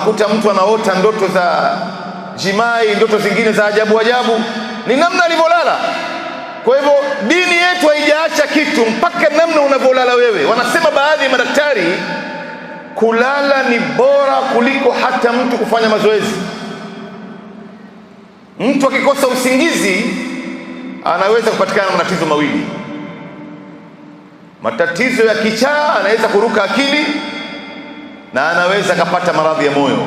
unakuta mtu anaota ndoto za jimai, ndoto zingine za ajabu ajabu, ni namna alivyolala. Kwa hivyo dini yetu haijaacha kitu mpaka namna unavyolala wewe. Wanasema baadhi ya madaktari, kulala ni bora kuliko hata mtu kufanya mazoezi. Mtu akikosa usingizi anaweza kupatikana na matatizo mawili. Matatizo ya kichaa, anaweza kuruka akili, na anaweza kupata maradhi ya moyo.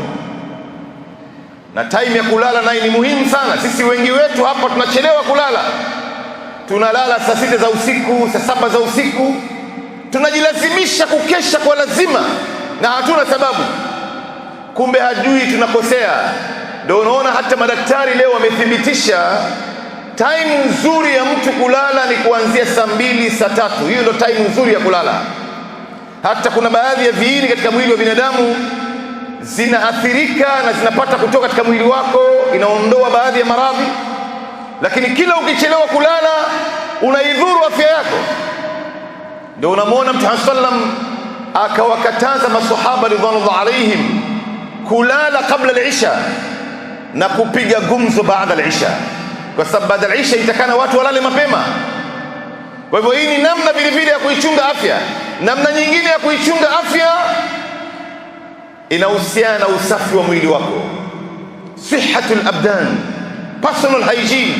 Na time ya kulala nayo ni muhimu sana. Sisi wengi wetu hapa tunachelewa kulala. Tunalala saa 6 za usiku, saa 7 za usiku. Tunajilazimisha kukesha kwa lazima na hatuna sababu. Kumbe hajui tunakosea. Ndio unaona hata madaktari leo wamethibitisha time nzuri ya mtu kulala ni kuanzia saa 2, saa 3. Hiyo ndio time nzuri ya kulala. Hata kuna baadhi ya viini katika mwili wa binadamu zinaathirika na zinapata kutoka katika mwili wako, inaondoa baadhi ya maradhi. Lakini kila ukichelewa kulala unaidhuru afya yako. Ndio unamwona Mtume sallam akawakataza masahaba ridwanullah alaihim kulala kabla al-isha na kupiga gumzo baada al-isha, kwa sababu baada al-isha itakana watu walale mapema. Kwa hivyo hii ni namna vile vile ya kuichunga afya. Namna nyingine ya kuichunga afya inahusiana na usafi wa mwili wako, sihatul abdan, personal hygiene.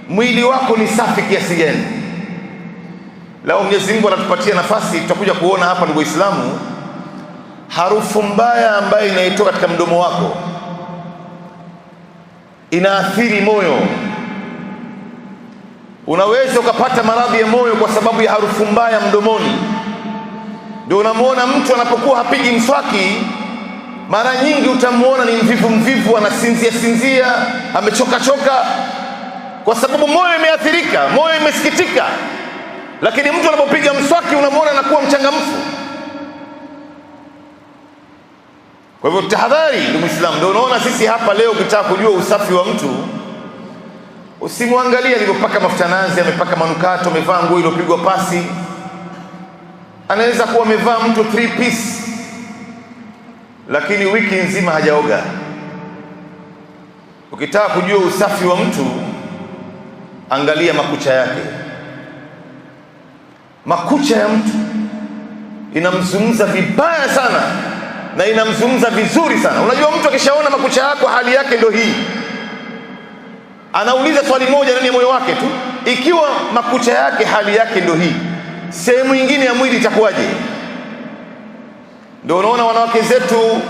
Mwili wako ni safi kiasi gani? Lao Mwenyezi Mungu anatupatia nafasi, tutakuja kuona hapa ndugu Waislamu, harufu mbaya ambayo inaitoka katika mdomo wako inaathiri moyo. Unaweza ukapata maradhi ya moyo kwa sababu ya harufu mbaya mdomoni. Ndio unamwona mtu anapokuwa hapigi mswaki, mara nyingi utamuona ni mvivu, anasinzia, amechoka, kwa sababu moyo imeathirika, moyo imesikitika. Lakini mtu anapopiga mswaki unamuona anakuwa mchangamfu. Kwa hivyo tahadhari ndugu Muislamu. Ndio unaona sisi hapa leo ukitaka kujua usafi wa mtu, usimwangalie alipopaka mafuta nazi, amepaka manukato, amevaa nguo iliyopigwa pasi. Anaweza kuwa amevaa mtu 3 piece lakini wiki nzima hajaoga. Ukitaka kujua usafi wa mtu, angalia makucha yake. Makucha ya mtu inamzungumza vibaya sana na inamzungumza vizuri sana. Unajua mtu akishaona makucha yako hali yake ndio hii, anauliza swali moja ndani ya moyo wake tu, ikiwa makucha yake hali yake ndio hii, sehemu nyingine ya mwili itakuwaje? Ndio unaona wanawake zetu